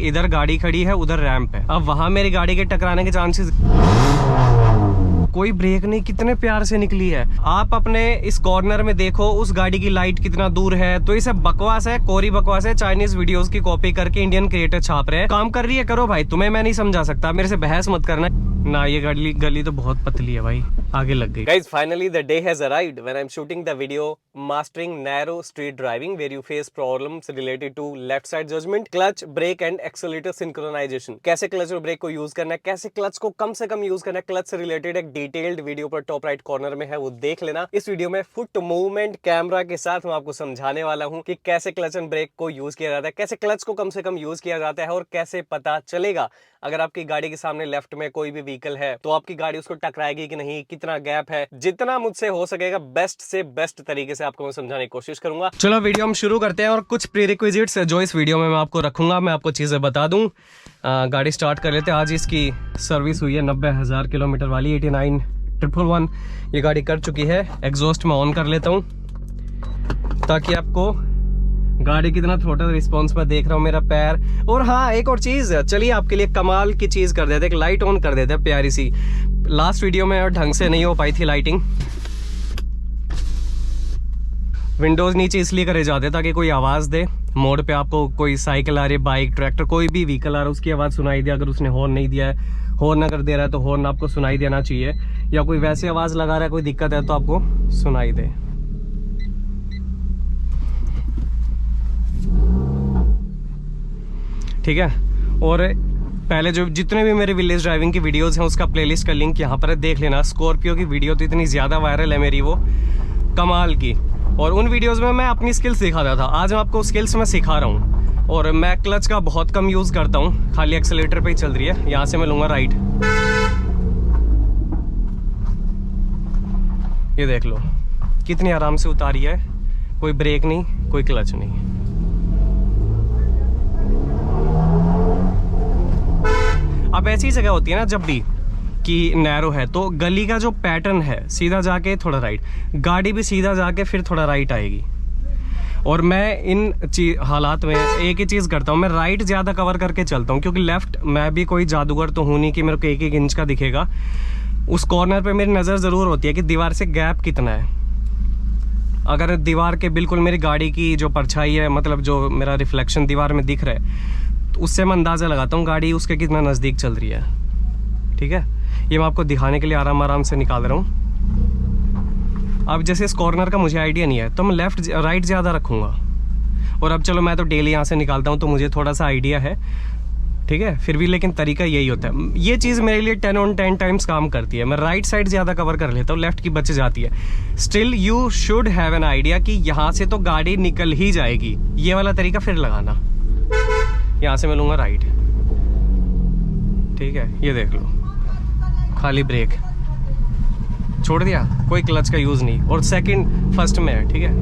इधर गाड़ी खड़ी है, उधर रैंप है। अब वहां मेरी गाड़ी के टकराने के चांसेस, कोई ब्रेक नहीं, कितने प्यार से निकली है। आप अपने इस कॉर्नर में देखो उस गाड़ी की लाइट कितना दूर है। तो ये सब बकवास है, कोरी बकवास है। चाइनीज वीडियोस की कॉपी करके इंडियन क्रिएटर छाप रहे हैं। काम कर रही है, करो भाई, तुम्हें मैं नहीं समझा सकता, मेरे से बहस मत करना ना। ये गली तो बहुत पतली है भाई, आगे लग गई। Guys, finally the day has arrived when I'm shooting the video mastering narrow street driving where you face problems related to left side judgment, clutch, brake and accelerator synchronization। कैसे क्लच और ब्रेक को use करना है, कैसे clutch को कम से कम use करना है, क्लच से रिलेटेड एक डिटेल्ड वीडियो पर टॉप राइट कॉर्नर में है, वो देख लेना। इस वीडियो में फुट मूवमेंट कैमरा के साथ मैं आपको समझाने वाला हूँ कि कैसे क्लच एंड ब्रेक को यूज किया जाता है, कैसे क्लच को कम से कम यूज किया जाता है और कैसे पता चलेगा अगर आपकी गाड़ी के सामने लेफ्ट में कोई भी व्हीकल है तो आपकी गाड़ी उसको टकराएगी कि नहीं, कितना गैप है। जितना मुझसे हो सकेगा बेस्ट से बेस्ट तरीके से आपको मैं समझाने की कोशिश करूंगा। चलो वीडियो हम शुरू करते हैं और कुछ प्रीरिक्विजिट्स जो इस वीडियो में मैं आपको रखूंगा, मैं आपको चीजें बता दूं। गाड़ी स्टार्ट कर लेते हैं। आज इसकी सर्विस हुई है 90,000 किलोमीटर वाली, 89,111 ये गाड़ी कर चुकी है। एग्जॉस्ट में ऑन कर लेता हूँ ताकि आपको गाड़ी कितना थ्रोटल रिस्पॉन्स पर देख रहा हूँ मेरा पैर। और हाँ, एक और चीज, चलिए आपके लिए कमाल की चीज कर देते, एक लाइट ऑन कर देते प्यारी सी। लास्ट वीडियो में ढंग से नहीं हो पाई थी लाइटिंग, विंडोज नीचे इसलिए करे जाते ताकि कोई आवाज दे। मोड़ पे आपको कोई साइकिल आ रही है, बाइक, ट्रैक्टर, कोई भी व्हीकल आ रहा है, उसकी आवाज सुनाई दे। अगर उसने हॉर्न नहीं दिया है, हॉर्न अगर दे रहा है तो हॉर्न आपको सुनाई देना चाहिए, या कोई वैसी आवाज लगा रहा है, कोई दिक्कत है तो आपको सुनाई दे। ठीक है। और पहले जो जितने भी मेरे विलेज ड्राइविंग की वीडियोस हैं उसका प्लेलिस्ट का लिंक यहाँ पर देख लेना। स्कॉर्पियो की वीडियो तो इतनी ज़्यादा वायरल है मेरी, वो कमाल की। और उन वीडियोस में मैं अपनी स्किल्स सिखाता था, आज मैं आपको स्किल्स में सिखा रहा हूँ। और मैं क्लच का बहुत कम यूज़ करता हूँ, खाली एक्सेलेरेटर पे ही चल रही है। यहाँ से मैं लूँगा राइट, ये देख लो कितनी आराम से उतारी है, कोई ब्रेक नहीं, कोई क्लच नहीं। अब ऐसी जगह होती है ना जब भी कि नैरो है तो गली का जो पैटर्न है सीधा जाके थोड़ा राइट, गाड़ी भी सीधा जाके फिर थोड़ा राइट आएगी। और मैं इन हालात में एक ही चीज़ करता हूँ, मैं राइट ज़्यादा कवर करके चलता हूँ, क्योंकि लेफ्ट मैं भी कोई जादूगर तो हूँ नहीं कि मेरे को 1-1 इंच का दिखेगा। उस कॉर्नर पे मेरी नज़र ज़रूर होती है कि दीवार से गैप कितना है। अगर दीवार के बिल्कुल मेरी गाड़ी की जो परछाई है, मतलब जो मेरा रिफ्लेक्शन दीवार में दिख रहा है, तो उससे मैं अंदाज़ा लगाता हूँ गाड़ी उसके कितना नज़दीक चल रही है। ठीक है, ये मैं आपको दिखाने के लिए आराम से निकाल रहा हूँ। अब जैसे इस कॉर्नर का मुझे आइडिया नहीं है तो मैं लेफ्ट राइट ज़्यादा रखूँगा। और अब चलो मैं तो डेली यहाँ से निकालता हूँ तो मुझे थोड़ा सा आइडिया है, ठीक है, फिर भी लेकिन तरीका यही होता है। ये चीज़ मेरे लिए 10 on 10 टाइम्स काम करती है। मैं राइट साइड ज़्यादा कवर कर लेता हूँ, लेफ्ट की बच जाती है। Still you should have an idea कि यहाँ से तो गाड़ी निकल ही जाएगी। ये वाला तरीका फिर लगाना, यहाँ से मैं लूँगा राइट, ठीक है, ये देख लो खाली ब्रेक छोड़ दिया, कोई क्लच का यूज़ नहीं। और सेकंड फर्स्ट में है, ठीक है,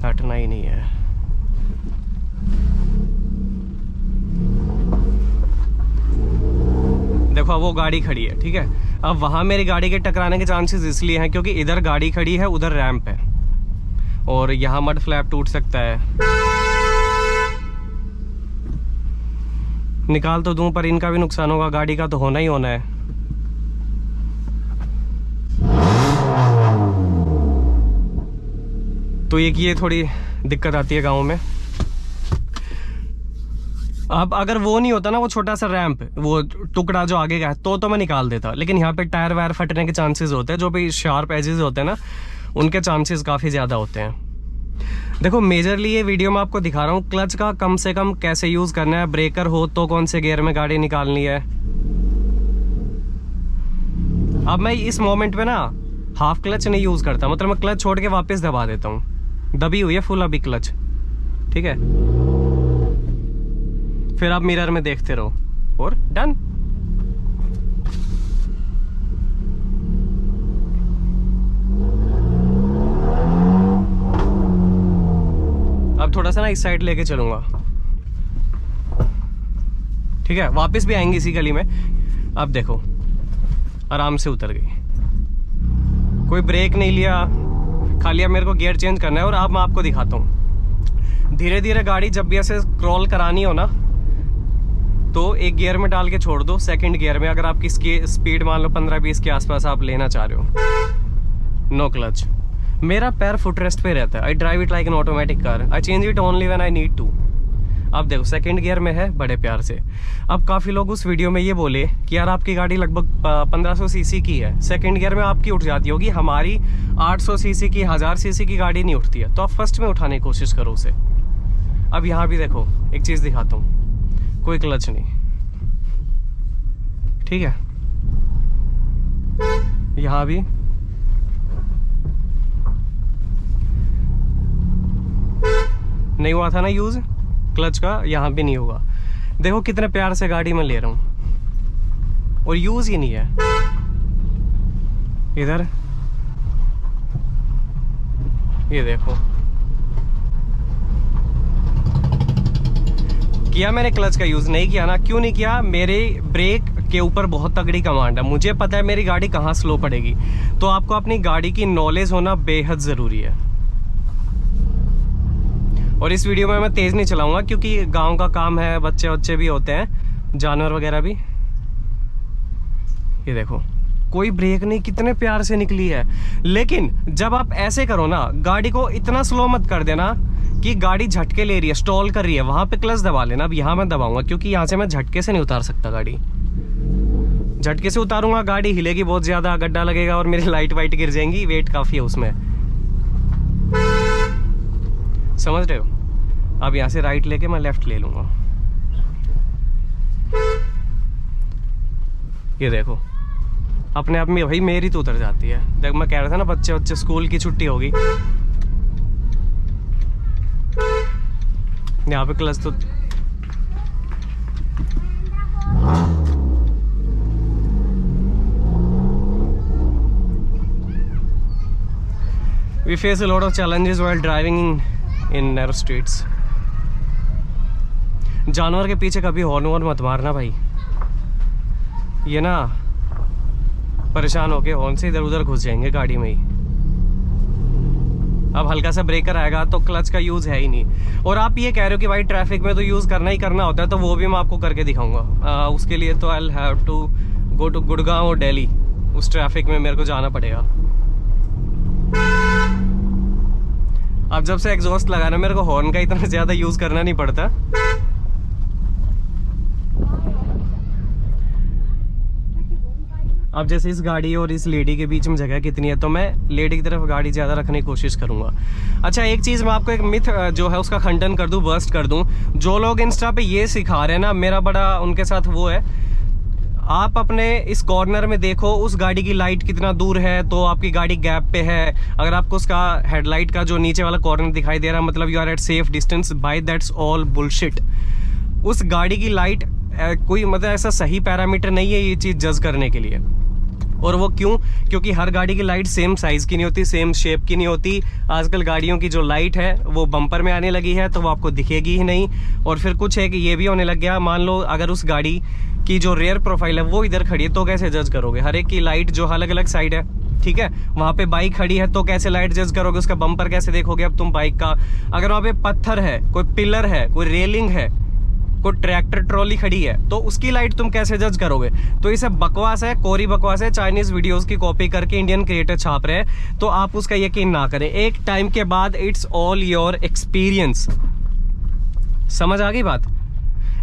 हटना ही नहीं है। देखो अब वो गाड़ी खड़ी है, ठीक है। अब वहाँ मेरी गाड़ी के टकराने के चांसेस इसलिए हैं क्योंकि इधर गाड़ी खड़ी है, उधर रैंप है और यहाँ मड फ्लैप टूट सकता है। निकाल तो दूं पर इनका भी नुकसान होगा, गाड़ी का तो होना ही होना है। तो ये थोड़ी दिक्कत आती है गाँव में। अब अगर वो नहीं होता ना, वो छोटा सा रैंप, वो टुकड़ा जो आगे का है, तो मैं निकाल देता। लेकिन यहाँ पे टायर वायर फटने के चांसेस होते हैं, जो भी शार्प एजेस होते हैं ना, उनके चांसेस काफ़ी ज़्यादा होते हैं। देखो मेजरली ये वीडियो में आपको दिखा रहा हूँ क्लच का कम से कम कैसे यूज़ करना है, ब्रेकर हो तो कौन से गियर में गाड़ी निकालनी है। अब मैं इस मोमेंट पे ना हाफ क्लच नहीं यूज़ करता, मतलब मैं क्लच छोड़ के वापस दबा देता हूँ। दबी हुई है फुल अभी क्लच, ठीक है। फिर आप मिरर में देखते रहो और डन। अब थोड़ा सा ना इस साइड लेके चलूंगा, ठीक है, वापस भी आएंगे इसी गली में। अब देखो आराम से उतर गई, कोई ब्रेक नहीं लिया, खाली अब मेरे को गियर चेंज करना है। और अब मैं आपको दिखाता हूँ धीरे धीरे गाड़ी जब भी ऐसे क्रॉल करानी हो ना तो एक गियर में डाल के छोड़ दो, सेकंड गियर में, अगर आपकी स्पीड मान लो 15-20 के आसपास आप लेना चाह रहे हो। No clutch. मेरा पैर फुट रेस्ट पे रहता है। I drive it like an automatic car. I change it only when I need to. अब देखो सेकंड गियर में है बड़े प्यार से। अब काफ़ी लोग उस वीडियो में ये बोले कि यार आपकी गाड़ी लगभग 1500 सीसी की है, सेकंड गियर में आपकी उठ जाती होगी, हमारी 800 सीसी की 1000 सीसी की गाड़ी नहीं उठती है। तो आप फर्स्ट में उठाने की कोशिश करो उसे। अब यहाँ भी देखो एक चीज़ दिखाता हूँ, कोई क्लच नहीं, ठीक है। यहाँ भी नहीं हुआ था ना यूज क्लच का, यहाँ भी नहीं होगा। देखो कितने प्यार से गाड़ी में ले रहा हूँ और यूज ही नहीं है। इधर ये देखो, किया मैंने क्लच का यूज नहीं किया ना। क्यों नहीं किया? मेरे ब्रेक के ऊपर बहुत तगड़ी कमांड है, मुझे पता है मेरी गाड़ी कहाँ स्लो पड़ेगी। तो आपको अपनी गाड़ी की नॉलेज होना बेहद जरूरी है। और इस वीडियो में मैं तेज नहीं चलाऊंगा क्योंकि गांव का काम है, बच्चे बच्चे भी होते हैं, जानवर वगैरह भी। ये देखो कोई ब्रेक नहीं, कितने प्यार से निकली है। लेकिन जब आप ऐसे करो ना, गाड़ी को इतना स्लो मत कर देना कि गाड़ी झटके ले रही है, स्टॉल कर रही है, वहां पे क्लच दबा लेना। अब यहाँ मैं दबाऊंगा क्योंकि यहाँ से मैं झटके से नहीं उतार सकता गाड़ी। झटके से उतारूंगा गाड़ी हिलेगी बहुत ज्यादा, गड्ढा लगेगा और मेरी लाइट वाइट गिर जाएंगी, वेट काफी है उसमें, समझ रहे हो। अब यहाँ से राइट लेके मैं लेफ्ट ले लूंगा। ये देखो अपने आप में भाई मेरी तो उतर जाती है। देख मैं कह रहा था ना बच्चे बच्चे स्कूल की छुट्टी होगी, यहाँ पे क्लच तो we face a lot of challenges while driving in narrow streets. जानवर के पीछे कभी हॉर्न वॉर्न मत मारना भाई, ये ना परेशान होके हॉर्न से इधर उधर घुस जाएंगे गाड़ी में ही। अब हल्का सा ब्रेकर आएगा तो क्लच का यूज है ही नहीं। और आप ये कह रहे हो कि भाई ट्रैफिक में तो यूज करना ही करना होता है, तो वो भी मैं आपको करके दिखाऊंगा। उसके लिए तो I have to go to Gurgaon और दिल्ली, उस ट्रैफिक में मेरे को जाना पड़ेगा। अब जब से एग्जॉस्ट लगाना मेरे को हॉर्न का इतना ज्यादा यूज करना नहीं पड़ता। अब जैसे इस गाड़ी और इस लेडी के बीच में जगह कितनी है, तो मैं लेडी की तरफ गाड़ी ज़्यादा रखने की कोशिश करूंगा। अच्छा एक चीज़ मैं आपको एक मिथ जो है उसका खंडन कर दूं, बर्स्ट कर दूं। जो लोग इंस्टा पे ये सिखा रहे हैं ना, मेरा बड़ा उनके साथ वो है, आप अपने इस कॉर्नर में देखो उस गाड़ी की लाइट कितना दूर है, तो आपकी गाड़ी गैप पे है। अगर आपको उसका हेडलाइट का जो नीचे वाला कॉर्नर दिखाई दे रहा है, मतलब you are at safe distance, bye that's all bullshit. उस गाड़ी की लाइट कोई मतलब ऐसा सही पैरामीटर नहीं है ये चीज़ जज करने के लिए। और वो क्यों? क्योंकि हर गाड़ी की लाइट सेम साइज़ की नहीं होती, सेम शेप की नहीं होती। आजकल गाड़ियों की जो लाइट है वो बम्पर में आने लगी है, तो वो आपको दिखेगी ही नहीं। और फिर कुछ है कि ये भी होने लग गया, मान लो अगर उस गाड़ी की जो रेयर प्रोफाइल है वो इधर खड़ी है, तो कैसे जज करोगे? हर एक की लाइट जो अलग अलग साइड है, ठीक है। वहाँ पे बाइक खड़ी है तो कैसे लाइट जज करोगे? उसका बम्पर कैसे देखोगे अब तुम बाइक का? अगर वहाँ पे पत्थर है, कोई पिलर है, कोई रेलिंग है, कोई ट्रैक्टर ट्रॉली खड़ी है, तो उसकी लाइट तुम कैसे जज करोगे? तो ये सब बकवास है, कोरी बकवास है। चाइनीज वीडियोस की कॉपी करके इंडियन क्रिएटर छाप रहे हैं, तो आप उसका यकीन ना करें। एक टाइम के बाद इट्स ऑल योर एक्सपीरियंस। समझ आ गई बात?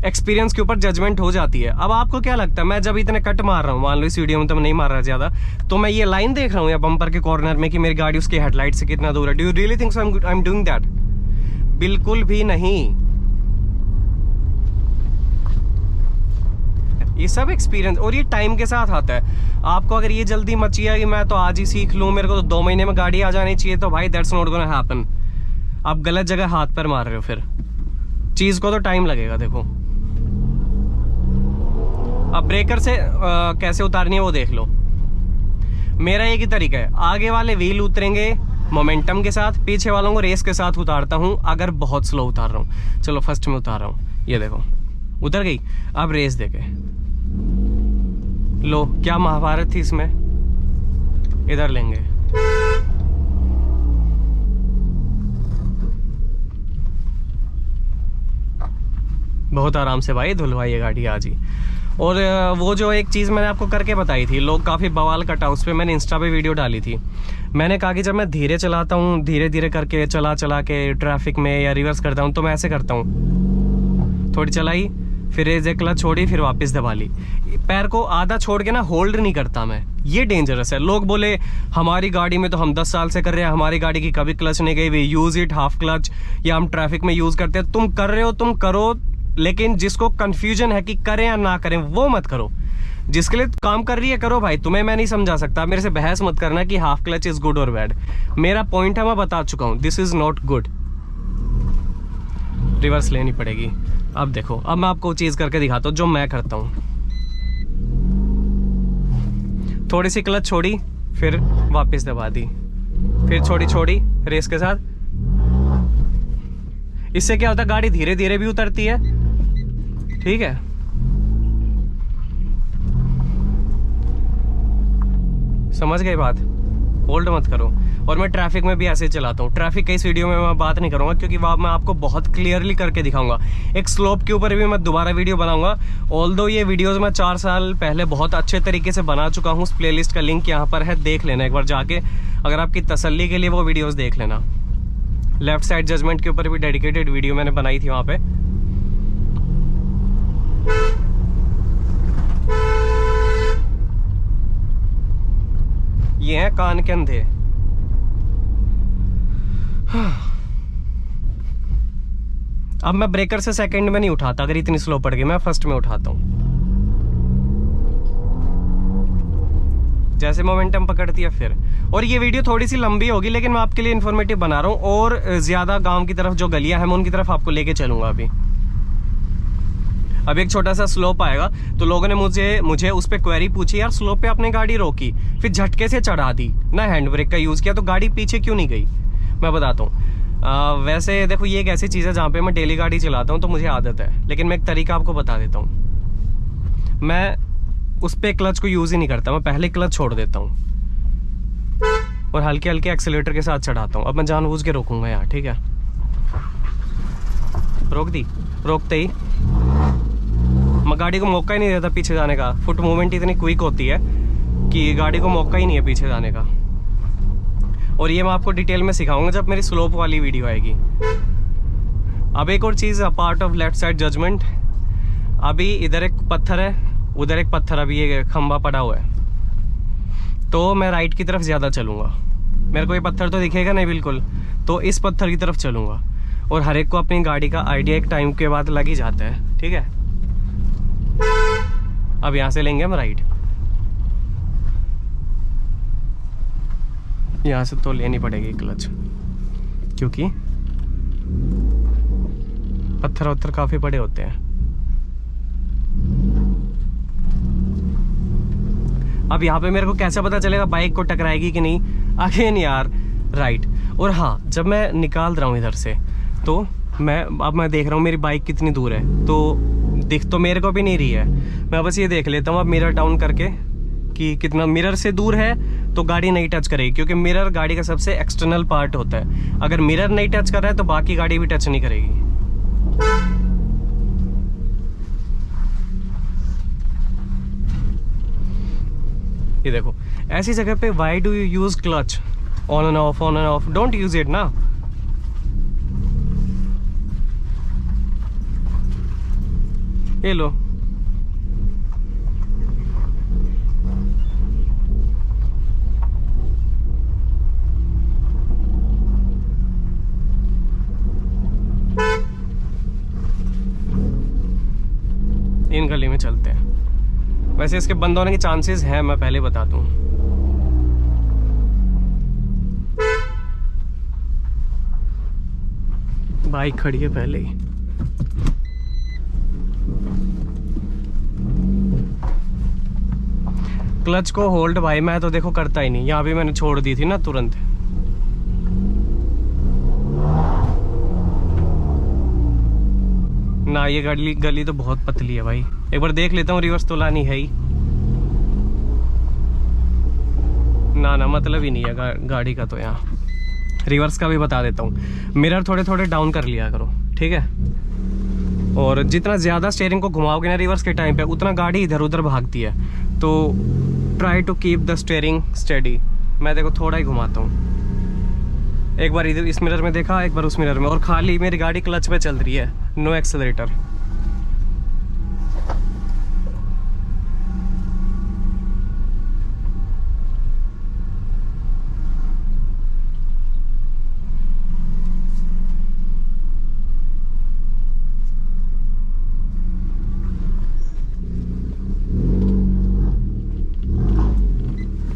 एक्सपीरियंस के ऊपर जजमेंट हो जाती है। अब आपको क्या लगता है, मैं जब इतने कट मार रहा हूँ, मान लो इस वीडियो में तो मैं नहीं मार रहा ज्यादा, तो मैं ये लाइन देख रहा हूँ या बम्पर के कॉर्नर में कि मेरी गाड़ी उसकी हेडलाइट से कितना दूर है? Do you really think so I am doing that? बिल्कुल भी नहीं। ये सब एक्सपीरियंस और ये टाइम के साथ आता है। आपको अगर ये जल्दी मची है कि मैं तो आज ही सीख लूँ, मेरे को तो 2 महीने में गाड़ी आ जानी चाहिए, तो भाई दैट्स नॉट गोना हैपन। आप गलत जगह हाथ पर मार रहे हो, फिर चीज को तो टाइम लगेगा। देखो अब ब्रेकर से कैसे उतारनी है वो देख लो। मेरा एक ही तरीका है, आगे वाले व्हील उतरेंगे मोमेंटम के साथ, पीछे वालों को रेस के साथ उतारता हूँ अगर बहुत स्लो उतार रहा हूँ। चलो फर्स्ट में उतार रहा हूँ, ये देखो उतर गई। अब रेस देके लो, क्या महाभारत थी इसमें। इधर लेंगे, बहुत आराम से भाई धुलवाई है गाड़ी आज ही। और वो जो एक चीज़ मैंने आपको करके बताई थी, लोग काफ़ी बवाल कटा, उस पर मैंने इंस्टा पे वीडियो डाली थी। मैंने कहा कि जब मैं धीरे चलाता हूँ, धीरे धीरे करके चला के ट्रैफिक में या रिवर्स करता हूँ, तो मैं ऐसे करता हूँ, थोड़ी चलाई, फिर एक क्लच छोड़ी, फिर वापस दबा ली। पैर को आधा छोड़ के ना होल्ड नहीं करता मैं, ये डेंजरस है। लोग बोले हमारी गाड़ी में तो हम 10 साल से कर रहे हैं, हमारी गाड़ी की कभी क्लच नहीं गई, we use it half clutch, या हम ट्रैफिक में यूज़ करते हैं। तुम कर रहे हो, तुम करो, लेकिन जिसको कंफ्यूजन है कि करें या ना करें, वो मत करो। जिसके लिए काम कर रही है करो भाई, तुम्हें मैं नहीं समझा सकता, मेरे से बहस मत करना कि हाफ क्लच इज गुड और बैड। मेरा पॉइंट है, मैं बता चुका हूं, this is not good. Reverse लेनी पड़ेगी। अब देखो, अब मैं आपको चीज करके दिखाता हूं जो मैं करता हूं। थोड़ी सी क्लच छोड़ी, फिर वापस दबा दी, फिर छोड़ी रेस के साथ। इससे क्या होता है, गाड़ी धीरे धीरे भी उतरती है, ठीक है। समझ गए बात, होल्ड मत करो। और मैं ट्रैफिक में भी ऐसे ही चलाता हूँ। ट्रैफिक के इस वीडियो में मैं बात नहीं करूंगा, क्योंकि वहाँ मैं आपको बहुत क्लियरली करके दिखाऊंगा। एक स्लोप के ऊपर भी मैं दोबारा वीडियो बनाऊंगा। ऑल्दो ये वीडियोस मैं 4 साल पहले बहुत अच्छे तरीके से बना चुका हूँ। उस प्लेलिस्ट का लिंक यहाँ पर है, देख लेना एक बार जाके, अगर आपकी तसल्ली के लिए वो वीडियोस देख लेना। लेफ्ट साइड जजमेंट के ऊपर भी डेडिकेटेड वीडियो मैंने बनाई थी वहाँ पे। ये है कान के अंधे। अब मैं ब्रेकर से सेकंड में नहीं उठाता, अगर इतनी स्लो पड़ गई, मैं फर्स्ट में उठाता हूं। जैसे मोमेंटम पकड़ती है फिर। और ये वीडियो थोड़ी सी लंबी होगी, लेकिन मैं आपके लिए इन्फॉर्मेटिव बना रहा हूँ। और ज्यादा गांव की तरफ जो गलियां हैं मैं उनकी तरफ आपको लेके चलूंगा। अभी एक छोटा सा स्लोप आएगा, तो लोगों ने मुझे उस पर क्वेरी पूछी, यार स्लोप पे आपने गाड़ी रोकी, फिर झटके से चढ़ा दी ना, हैंड ब्रेक का यूज किया, तो गाड़ी पीछे क्यों नहीं गई? मैं बताता हूँ। वैसे देखो, ये एक ऐसी चीज़ है जहाँ पे मैं डेली गाड़ी चलाता हूँ, तो मुझे आदत है, लेकिन मैं एक तरीका आपको बता देता हूँ। मैं उस पर क्लच को यूज़ ही नहीं करता, मैं पहले क्लच छोड़ देता हूँ और हल्के हल्के एक्सीलेटर के साथ चढ़ाता हूँ। अब मैं जानबूझ के रोकूंगा यार, ठीक है। रोक दी, रोकते ही मैं गाड़ी को मौका ही नहीं देता पीछे जाने का। फुट मूवमेंट इतनी क्विक होती है कि गाड़ी को मौका ही नहीं है पीछे जाने का। और ये मैं आपको डिटेल में सिखाऊंगा जब मेरी स्लोप वाली वीडियो आएगी। अब एक और चीज़, part of left side judgment. अभी इधर एक पत्थर है, उधर एक पत्थर, अभी ये खंबा पड़ा हुआ है, तो मैं राइट की तरफ ज़्यादा चलूँगा। मेरे को ये पत्थर तो दिखेगा नहीं बिल्कुल, तो इस पत्थर की तरफ चलूँगा। और हर एक को अपनी गाड़ी का आइडिया एक टाइम के बाद लग ही जाता है, ठीक है। अब यहाँ से लेंगे हम राइट। यहाँ से तो लेनी पड़ेगी क्लच, क्योंकि पत्थर वत्थर काफी बड़े होते हैं। अब यहाँ पे मेरे को कैसे पता चलेगा बाइक को टकराएगी कि नहीं? अगेन यार राइट। और हाँ, जब मैं निकाल रहा हूँ इधर से, तो मैं देख रहा हूँ मेरी बाइक कितनी दूर है, तो दिख तो मेरे को भी नहीं रही है। मैं बस ये देख लेता हूँ अब मिरर डाउन करके कि कितना मिरर से दूर है, तो गाड़ी नहीं टच करेगी, क्योंकि मिरर गाड़ी का सबसे एक्सटर्नल पार्ट होता है। अगर मिरर नहीं टच कर रहा है तो बाकी गाड़ी भी टच नहीं करेगी। ये देखो, ऐसी जगह पे why do you use clutch? On end of, don't use it ना। ये लो, इन गली में चलते हैं। वैसे इसके बंद होने के चांसेस हैं, मैं पहले बता दूं। बाइक खड़ी है पहले ही। क्लच को होल्ड भाई मैं तो देखो करता ही नहीं। यहाँ भी मैंने छोड़ दी थी ना तुरंत। ना ये गली तो बहुत पतली है भाई। एक बार देख लेता हूँ, रिवर्स तो लानी है ही ना, मतलब ही नहीं है गाड़ी का। तो यहाँ रिवर्स का भी बता देता हूँ। मिरर थोड़े थोड़े डाउन कर लिया करो, ठीक है। और जितना ज़्यादा स्टीयरिंग को घुमाओगे ना रिवर्स के टाइम पे, उतना गाड़ी इधर उधर भागती है। तो try to keep the steering steady. मैं देखो थोड़ा ही घुमाता हूँ, एक बार इधर इस मिरर में देखा, एक बार उस मिरर में, और खाली मेरी गाड़ी क्लच पे चल रही है, नो एक्सेलरेटर।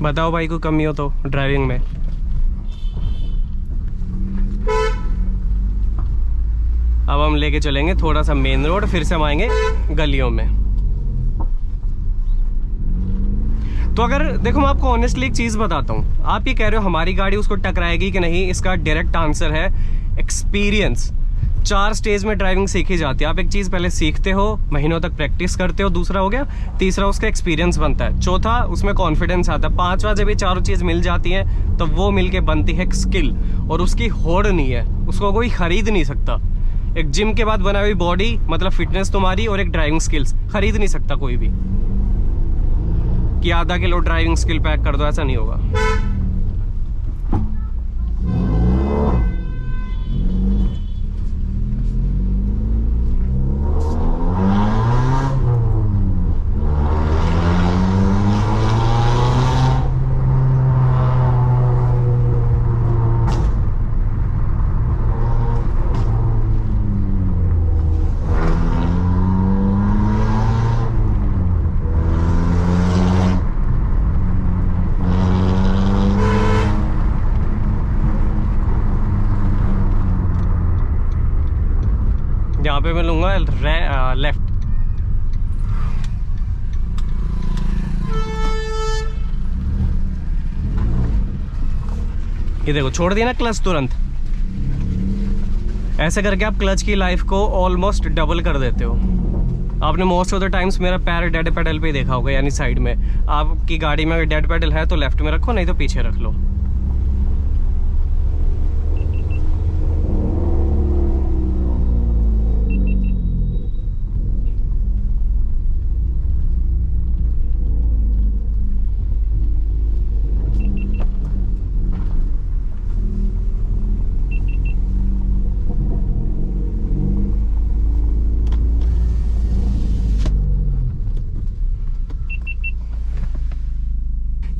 बताओ भाई को कमी हो तो ड्राइविंग में। अब हम लेके चलेंगे थोड़ा सा मेन रोड, फिर से हम आएंगे गलियों में। तो अगर देखो मैं आपको ऑनेस्टली एक चीज बताता हूँ, आप ये कह रहे हो हमारी गाड़ी उसको टकराएगी कि नहीं, इसका डायरेक्ट आंसर है एक्सपीरियंस। 4 स्टेज में ड्राइविंग सीखी जाती है। आप एक चीज पहले सीखते हो, महीनों तक प्रैक्टिस करते हो, दूसरा हो गया, तीसरा उसका एक्सपीरियंस बनता है, चौथा उसमें कॉन्फिडेंस आता है, पांचवा जब ये चारों चीज मिल जाती हैं तो वो मिलके बनती है स्किल। और उसकी होड़ नहीं है, उसको कोई खरीद नहीं सकता। एक जिम के बाद बना हुई बॉडी मतलब फिटनेस तुम्हारी, और एक ड्राइविंग स्किल्स खरीद नहीं सकता कोई भी, कि आधा किलो ड्राइविंग स्किल पैक कर दो, ऐसा नहीं होगा। यहाँ पे मैं लूंगा लेफ्ट। ये देखो छोड़ दिया ना क्लच तुरंत। ऐसे करके आप क्लच की लाइफ को ऑलमोस्ट डबल कर देते हो। आपने मोस्ट ऑफ द टाइम्स मेरा पैर डेड पेडल पे ही देखा होगा, यानी साइड में। आपकी गाड़ी में अगर डेड पेडल है तो लेफ्ट में रखो, नहीं तो पीछे रख लो।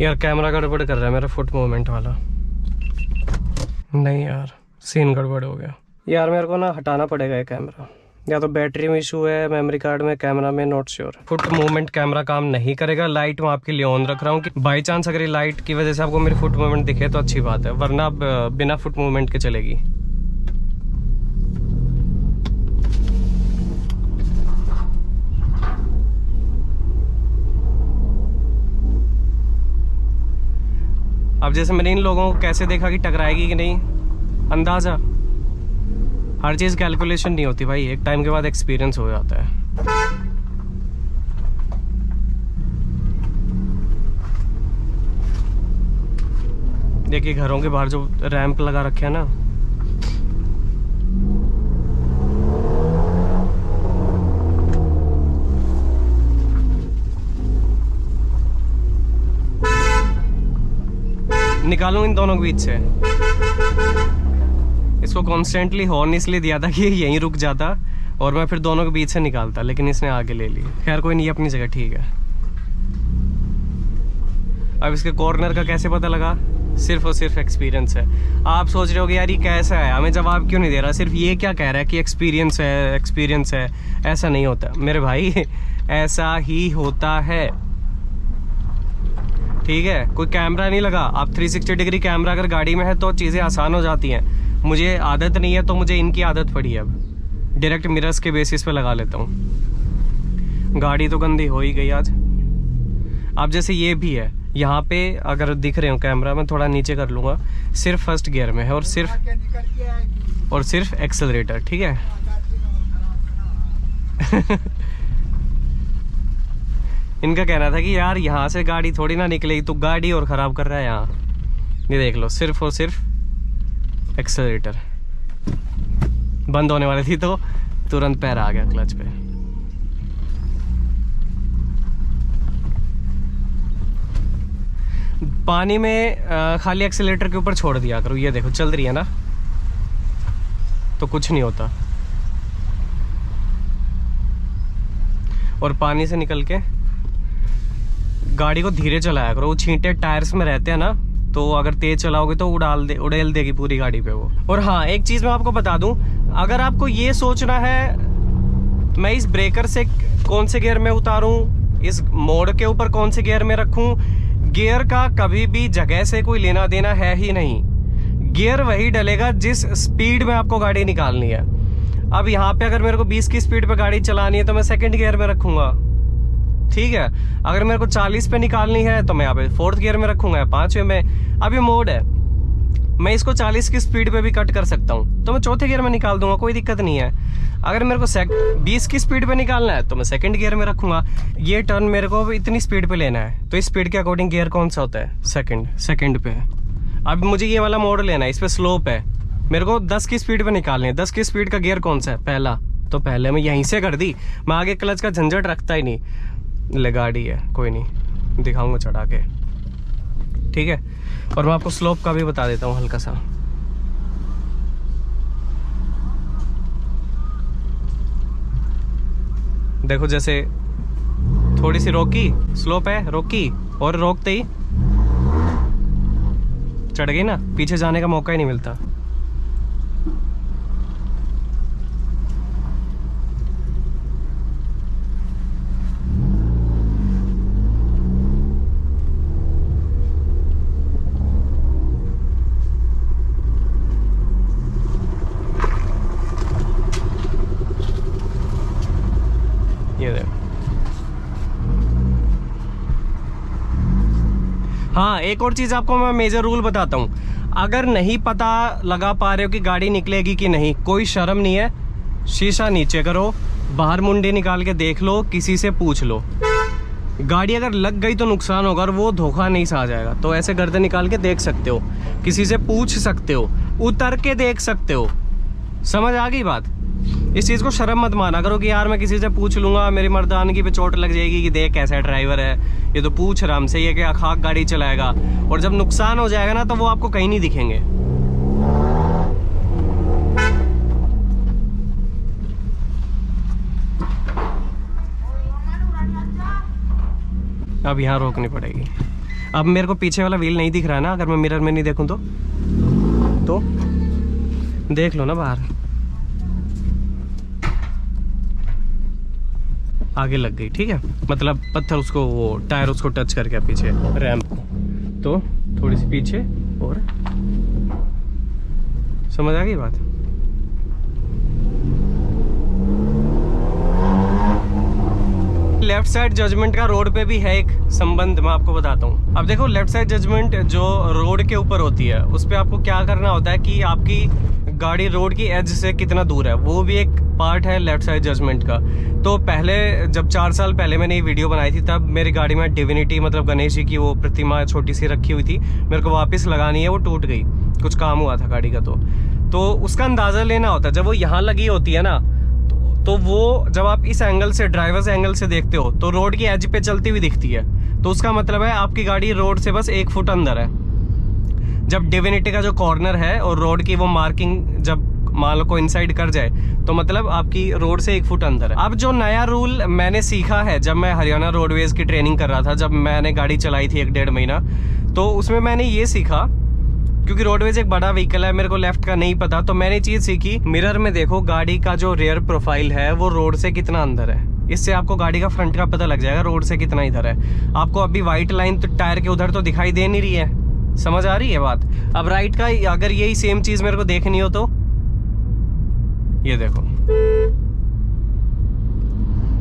यार कैमरा गड़बड़ कर रहा है मेरा, फुट मूवमेंट वाला। नहीं यार, सीन गड़बड़ हो गया यार, मेरे को ना हटाना पड़ेगा ये कैमरा। या तो बैटरी में इशू है, मेमोरी कार्ड में, कैमरा में, not sure. Foot movement camera काम नहीं करेगा। लाइट मैं आपके लिए ऑन रख रहा हूँ कि बाई चांस अगर ये लाइट की वजह से आपको मेरी फुट मूवमेंट दिखे तो अच्छी बात है, वरना बिना फुट मूवमेंट के चलेगी। अब जैसे मैंने इन लोगों को कैसे देखा कि टकराएगी कि नहीं, अंदाजा। हर चीज़ कैलकुलेशन नहीं होती भाई, एक टाइम के बाद एक्सपीरियंस हो जाता है। देखिए घरों के बाहर जो रैंप लगा रखे हैं ना, निकालूं इन दोनों के बीच से। इसको कॉन्स्टेंटली हॉर्न इसलिए दिया था कि यहीं रुक जाता और मैं फिर दोनों के बीच से निकालता, लेकिन इसने आगे ले ली। खैर कोई नहीं, अपनी जगह ठीक है। अब इसके कॉर्नर का कैसे पता लगा? सिर्फ और सिर्फ एक्सपीरियंस है। आप सोच रहे होगे यार ये कैसा है, हमें जवाब क्यों नहीं दे रहा, सिर्फ ये क्या कह रहा है कि एक्सपीरियंस है, एक्सपीरियंस है। ऐसा नहीं होता मेरे भाई, ऐसा ही होता है, ठीक है। कोई कैमरा नहीं लगा, आप 360 डिग्री कैमरा अगर गाड़ी में है तो चीज़ें आसान हो जाती हैं। मुझे आदत नहीं है तो मुझे इनकी आदत पड़ी है। अब डायरेक्ट मिरर्स के बेसिस पे लगा लेता हूँ। गाड़ी तो गंदी हो ही गई आज। अब जैसे ये भी है, यहाँ पे अगर दिख रहे हो कैमरा में, थोड़ा नीचे कर लूँगा, सिर्फ फर्स्ट गियर में है और सिर्फ एक्सेलरेटर, ठीक है। इनका कहना था कि यार यहाँ से गाड़ी थोड़ी ना निकलेगी, तो गाड़ी और ख़राब कर रहा है यहाँ। ये देख लो, सिर्फ और सिर्फ एक्सेलरेटर। बंद होने वाली थी तो तुरंत पैर आ गया क्लच पे। पानी में खाली एक्सीलेटर के ऊपर छोड़ दिया करो। ये देखो चल रही है ना, तो कुछ नहीं होता। और पानी से निकल के गाड़ी को धीरे चलाया करो। वो छींटे टायर्स में रहते हैं ना, तो अगर तेज चलाओगे तो उड़ेल देगी पूरी गाड़ी पे वो। और हाँ, एक चीज मैं आपको बता दूं, अगर आपको ये सोचना है मैं इस ब्रेकर से कौन से गियर में उतारूं, इस मोड़ के ऊपर कौन से गियर में रखूं, गियर का कभी भी जगह से कोई लेना देना है ही नहीं। गियर वही डलेगा जिस स्पीड में आपको गाड़ी निकालनी है। अब यहाँ पे अगर मेरे को 20 की स्पीड पे गाड़ी चलानी है तो मैं सेकंड गियर में रखूंगा, ठीक है। अगर मेरे को 40 पे निकालनी है तो मैं यहाँ पे 4th गियर में रखूंगा, 5वें में। अब ये मोड है, मैं इसको 40 की स्पीड पे भी कट कर सकता हूँ, तो मैं 4थे गियर में निकाल दूंगा, कोई दिक्कत नहीं है। अगर मेरे को 20 की स्पीड पे निकालना है तो मैं सेकंड गियर में रखूंगा। ये टर्न मेरे को इतनी स्पीड पे लेना है, तो इस स्पीड के अकॉर्डिंग गियर कौन सा होता है, सेकंड पे। अब मुझे ये वाला मोड लेना है, इस पे स्लोप है, मेरे को 10 की स्पीड पे निकालनी है। 10 की स्पीड का गियर कौन सा है, पहला। तो पहले मैं यहीं से कर दी, मैं आगे क्लच का झंझट रखता ही नहीं। ले गाड़ी है, कोई नहीं, दिखाऊंगा चढ़ा के, ठीक है। और मैं आपको स्लोप का भी बता देता हूँ हल्का सा। देखो जैसे थोड़ी सी रोकी, स्लोप है, रोकी और रोकते ही चढ़ गई ना, पीछे जाने का मौका ही नहीं मिलता। ये देखो। हाँ, एक और चीज आपको मैं मेजर रूल बताता हूँ। अगर नहीं पता लगा पा रहे हो कि गाड़ी निकलेगी कि नहीं, कोई शर्म नहीं है, शीशा नीचे करो, बाहर मुंडी निकाल के देख लो, किसी से पूछ लो। गाड़ी अगर लग गई तो नुकसान होगा और वो धोखा नहीं सा जाएगा। तो ऐसे गर्दन निकाल के देख सकते हो, किसी से पूछ सकते हो, उतर के देख सकते हो। समझ आ गई बात? इस चीज़ को शर्म मत माना करो कि यार मैं किसी से पूछ लूंगा, मेरी मर्दानगी पे चोट लग जाएगी कि देख कैसा ड्राइवर है, ये तो पूछ रहा हमसे, ये क्या खाक गाड़ी चलाएगा। और जब नुकसान हो जाएगा ना तो वो आपको कहीं नहीं दिखेंगे। अब यहाँ रोकनी पड़ेगी। अब मेरे को पीछे वाला व्हील नहीं दिख रहा है ना, अगर मैं मिरर में नहीं देखूं तो देख लो ना बाहर, आगे लग गई, ठीक है। मतलब पत्थर उसको, वो टायर उसको टच कर गया पीछे रैंप को, तो थोड़ी सी पीछे। और समझ आ गई बात? लेफ्ट साइड जजमेंट का रोड पे भी है एक संबंध, मैं आपको बताता हूँ। अब देखो, लेफ्ट साइड जजमेंट जो रोड के ऊपर होती है, उस पे आपको क्या करना होता है कि आपकी गाड़ी रोड की एज से कितना दूर है, वो भी एक पार्ट है लेफ्ट साइड जजमेंट का। तो पहले जब 4 साल पहले मैंने ये वीडियो बनाई थी, तब मेरी गाड़ी में डिविनिटी मतलब गणेश जी की वो प्रतिमा छोटी सी रखी हुई थी, मेरे को वापस लगानी है, वो टूट गई, कुछ काम हुआ था गाड़ी का। तो उसका अंदाज़ा लेना होता है। जब वो यहाँ लगी होती है ना, तो वो जब आप इस एंगल से, ड्राइवर से एंगल से देखते हो, तो रोड की एज पे चलती हुई दिखती है, तो उसका मतलब है आपकी गाड़ी रोड से बस 1 फुट अंदर है। जब डिविनिटी का जो कॉर्नर है और रोड की वो मार्किंग जब मान लो को इनसाइड कर जाए, तो मतलब आपकी रोड से 1 फुट अंदर है। अब जो नया रूल मैंने सीखा है, जब मैं हरियाणा रोडवेज की ट्रेनिंग कर रहा था, जब मैंने गाड़ी चलाई थी 1-1.5 महीना, तो उसमें मैंने ये सीखा, क्योंकि रोडवेज एक बड़ा व्हीकल है, मेरे को लेफ्ट का नहीं पता, तो मैंने चीज सीखी, मिरर में देखो गाड़ी का जो रेयर प्रोफाइल है वो रोड से कितना अंदर है। इससे आपको गाड़ी का फ्रंट का पता लग जाएगा रोड से कितना इधर है। आपको अभी व्हाइट लाइन तो टायर के उधर तो दिखाई दे नहीं रही है, समझ आ रही है बात? अब राइट का अगर यही सेम चीज मेरे को देखनी हो तो ये देखो,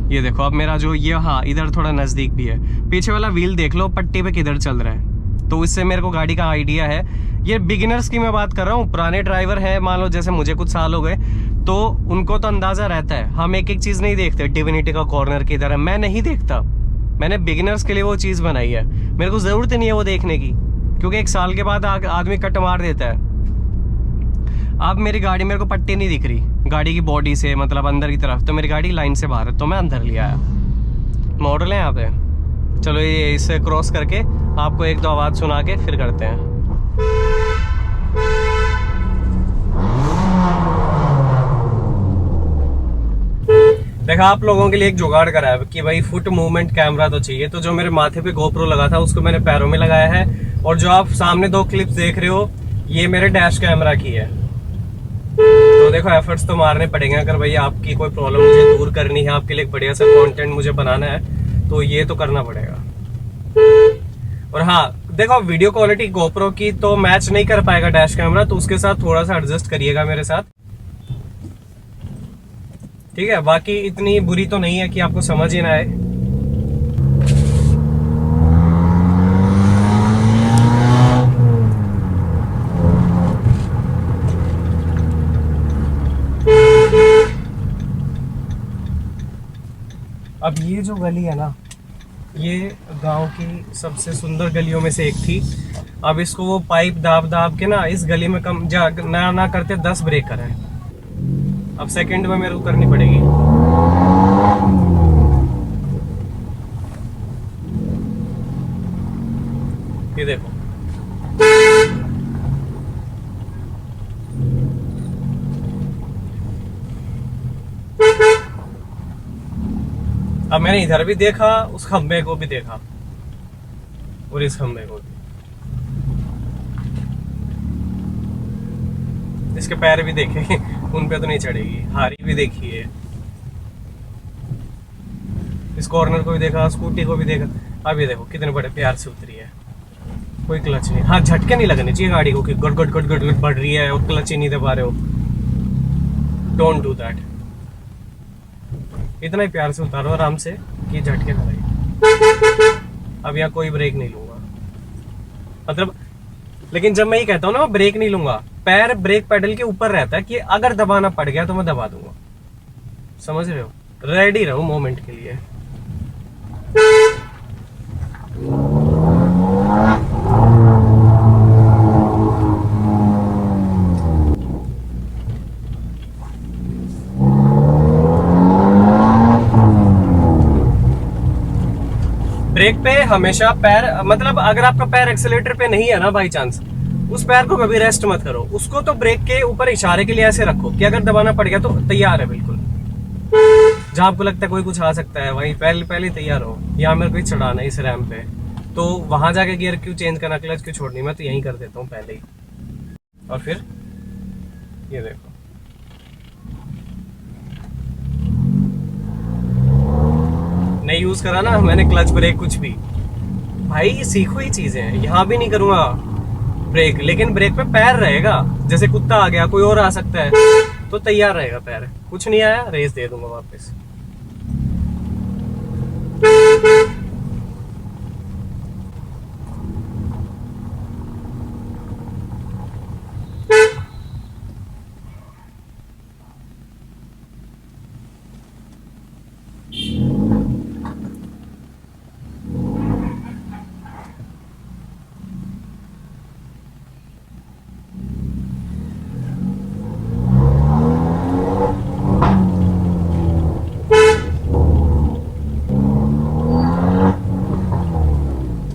ये देखो, अब मेरा जो ये, हाँ इधर थोड़ा नजदीक भी है। पीछे वाला व्हील देख लो पट्टी पे किधर चल रहा है, तो इससे मेरे को गाड़ी का आइडिया है। ये बिगिनर्स की मैं बात कर रहा हूँ, पुराने ड्राइवर है, मान लो जैसे मुझे कुछ साल हो गए, तो उनको तो अंदाजा रहता है। हम एक एक चीज नहीं देखते, डिविनिटी का कॉर्नर किधर है, मैं नहीं देखता। मैंने बिगिनर्स के लिए वो चीज बनाई है, मेरे को जरूरत नहीं है वो देखने की, क्योंकि 1 साल के बाद आदमी कट मार देता है। अब मेरी गाड़ी, मेरे को पट्टी नहीं दिख रही, गाड़ी की बॉडी से, मतलब अंदर की तरफ। तो मेरी गाड़ी लाइन से बाहर है, तो मैं अंदर ले आया। मॉडल है यहाँ पे। चलो ये इसे क्रॉस करके आपको एक दो आवाज़ सुना के फिर करते हैं। देखा, आप लोगों के लिए एक जुगाड़ करा है कि भाई फुट मूवमेंट कैमरा तो चाहिए। तो जो मेरे माथे पे गोप्रो लगा था उसको मैंने पैरों में लगाया है, और जो आप सामने दो क्लिप्स देख रहे हो ये मेरे डैश कैमरा की है। तो देखो, एफर्ट्स तो मारने पड़ेंगे अगर भाई आपकी कोई प्रॉब्लम मुझे दूर करनी है, आपके लिए एक बढ़िया सा कंटेंट मुझे बनाना है, तो ये तो करना पड़ेगा। और हाँ देखो, वीडियो क्वालिटी गोप्रो की तो मैच नहीं कर पाएगा डैश कैमरा, तो उसके साथ थोड़ा सा एडजस्ट करिएगा मेरे साथ, ठीक है। बाकी इतनी बुरी तो नहीं है कि आपको समझ ही ना आए। अब ये जो गली है ना, ये गांव की सबसे सुंदर गलियों में से एक थी। अब इसको वो पाइप दाब दाब के ना इस गली में कम ना करते 10 ब्रेकर है। अब सेकंड में मेरे को करनी पड़ेगी। ये देखो, अब मैंने इधर भी देखा, उस खंबे को भी देखा और इस खंबे को भी। इसके पैर भी देखे उन पे तो नहीं चढ़ेगी। हारी भी देखी है, इस कॉर्नर को भी देखा, स्कूटी को भी देखा। अब ये देखो कितने बड़े प्यार से उतरी है, कोई क्लच नहीं। हाँ, झटके नहीं लगने चाहिए गाड़ी को कि गट गट गट गट गट बढ़ रही है और क्लच ही नहीं दे पा रहे हो। Don't do that. इतना ही प्यार से उतारो आराम से कि झटके ना लगे। अब यहाँ कोई ब्रेक नहीं लूंगा, मतलब, लेकिन जब मैं ये कहता हूँ ना ब्रेक नहीं लूंगा, पैर ब्रेक पेडल के ऊपर रहता है कि अगर दबाना पड़ गया तो मैं दबा दूंगा। समझ रहे हो? रेडी रहो मोमेंट के लिए। ब्रेक पे हमेशा पैर, मतलब अगर आपका पैर एक्सेलेरेटर पे नहीं है ना बाई चांस, उस पैर को कभी रेस्ट मत करो। उसको तो ब्रेक के ऊपर इशारे के लिए ऐसे रखो कि अगर दबाना पड़ गया तो तैयार है बिल्कुल। जहां आपको लगता है कोई कुछ आ सकता है वहीं पहले पहले तैयार हो। यहाँ मेरे को चढ़ाना है इस रैंप पे, तो वहां जाके गियर क्यों चेंज करना, क्लच क्यों छोड़नी, मैं तो यहीं कर देता हूँ पहले ही। और फिर ये देखो, नहीं यूज करा ना मैंने क्लच ब्रेक कुछ भी। भाई सीखो ही चीजें। यहाँ भी नहीं करूंगा ब्रेक, लेकिन ब्रेक पे पैर रहेगा। जैसे कुत्ता आ गया, कोई और आ सकता है, तो तैयार रहेगा पैर। कुछ नहीं आया, रेस दे दूंगा वापस।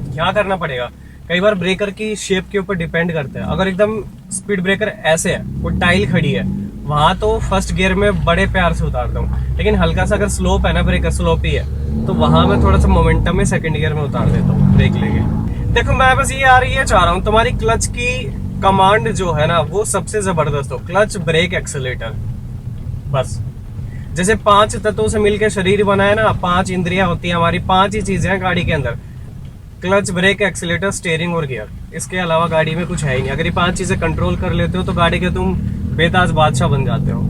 क्या करना पड़ेगा, कई बार ब्रेकर की शेप के ऊपर डिपेंड करता है। अगर एकदम स्पीड ब्रेकर ऐसे है, वो टाइल खड़ी है, वहां तो फर्स्ट गियर में बड़े प्यार से उतारता हूँ। लेकिन हल्का सा अगर स्लोप है ना, ब्रेकर स्लोप ही है, तो वहां मैं थोड़ा सा मोमेंटम में सेकंड गियर में उतार देता हूँ ब्रेक लेके। देखो, मैं बस ये चाह रहा हूँ तुम्हारी क्लच की कमांड जो है ना वो सबसे जबरदस्त हो। क्लच, ब्रेक, एक्सेलेरेटर, बस। जैसे 5 तत्वों से मिलकर शरीर बना है ना, 5 इंद्रियां होती है हमारी, 5 ही चीजें हैं गाड़ी के अंदर। क्लच, ब्रेक, एक्सीलेटर, स्टीयरिंग और गियर। इसके अलावा गाड़ी में कुछ है ही नहीं। अगर ये 5 चीजें कंट्रोल कर लेते हो तो गाड़ी के तुम बेताज बादशाह बन जाते हो।